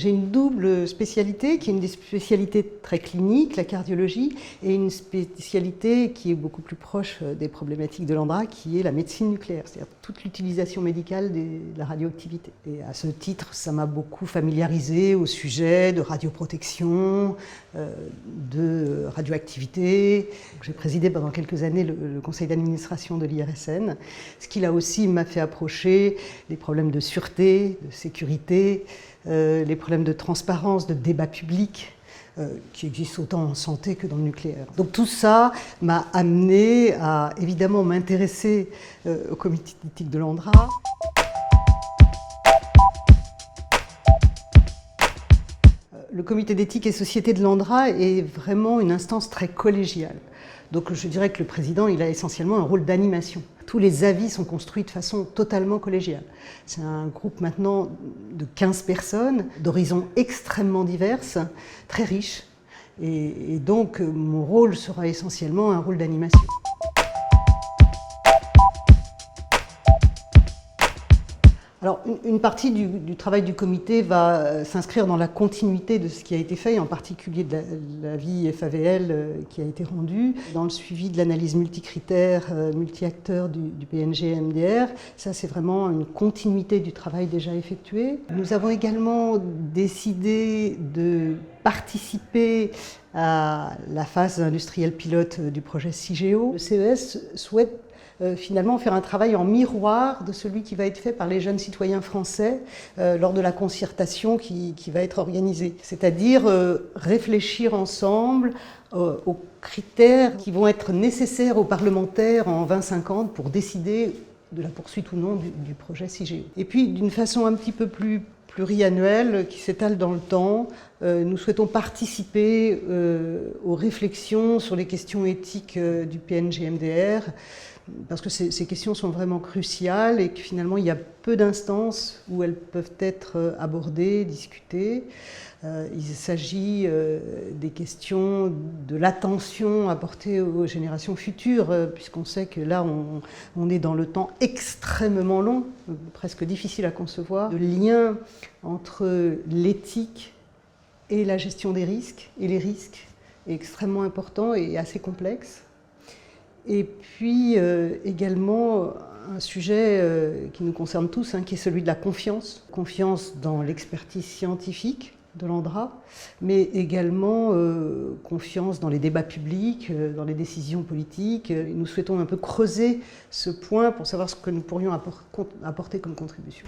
J'ai une double spécialité qui est une des spécialités très cliniques, la cardiologie, et une spécialité qui est beaucoup plus proche des problématiques de l'Andra, qui est la médecine nucléaire, c'est-à-dire toute l'utilisation médicale de la radioactivité. Et à ce titre, ça m'a beaucoup familiarisé au sujet de radioprotection, de radioactivité. J'ai présidé pendant quelques années le conseil d'administration de l'IRSN, ce qui là aussi m'a fait approcher les problèmes de sûreté, de sécurité, les problèmes de transparence, de débat public, qui existent autant en santé que dans le nucléaire. Donc tout ça m'a amené à évidemment m'intéresser au comité d'éthique de l'Andra. Le comité d'éthique et société de l'Andra est vraiment une instance très collégiale. Donc je dirais que le président, il a essentiellement un rôle d'animation. Tous les avis sont construits de façon totalement collégiale. C'est un groupe maintenant de 15 personnes, d'horizons extrêmement divers, très riches. Et donc mon rôle sera essentiellement un rôle d'animation. Alors, une partie du travail du comité va s'inscrire dans la continuité de ce qui a été fait, et en particulier de l'avis FAVL qui a été rendu, dans le suivi de l'analyse multicritère, multi-acteurs du PNG-MDR. Ça, c'est vraiment une continuité du travail déjà effectué. Nous avons également décidé de participer à la phase industrielle pilote du projet CIGEO. Le CES souhaite finalement faire un travail en miroir de celui qui va être fait par les jeunes citoyens français lors de la concertation qui va être organisée. C'est-à-dire réfléchir ensemble aux critères qui vont être nécessaires aux parlementaires en 2050 pour décider de la poursuite ou non du projet CIGEO. Et puis d'une façon un petit peu plus pluriannuelle, qui s'étale dans le temps, nous souhaitons participer aux réflexions sur les questions éthiques du PNG-MDR, parce que ces questions sont vraiment cruciales et que finalement il y a peu d'instances où elles peuvent être abordées, discutées. Il s'agit des questions de l'attention apportée aux générations futures, puisqu'on sait que là on est dans le temps extrêmement long, presque difficile à concevoir. Le lien entre l'éthique et la gestion des risques, et les risques, est extrêmement important et assez complexe. Et puis également un sujet qui nous concerne tous, qui est celui de la confiance. Confiance dans l'expertise scientifique de l'Andra, mais également confiance dans les débats publics, dans les décisions politiques. Et nous souhaitons un peu creuser ce point pour savoir ce que nous pourrions apporter comme contribution.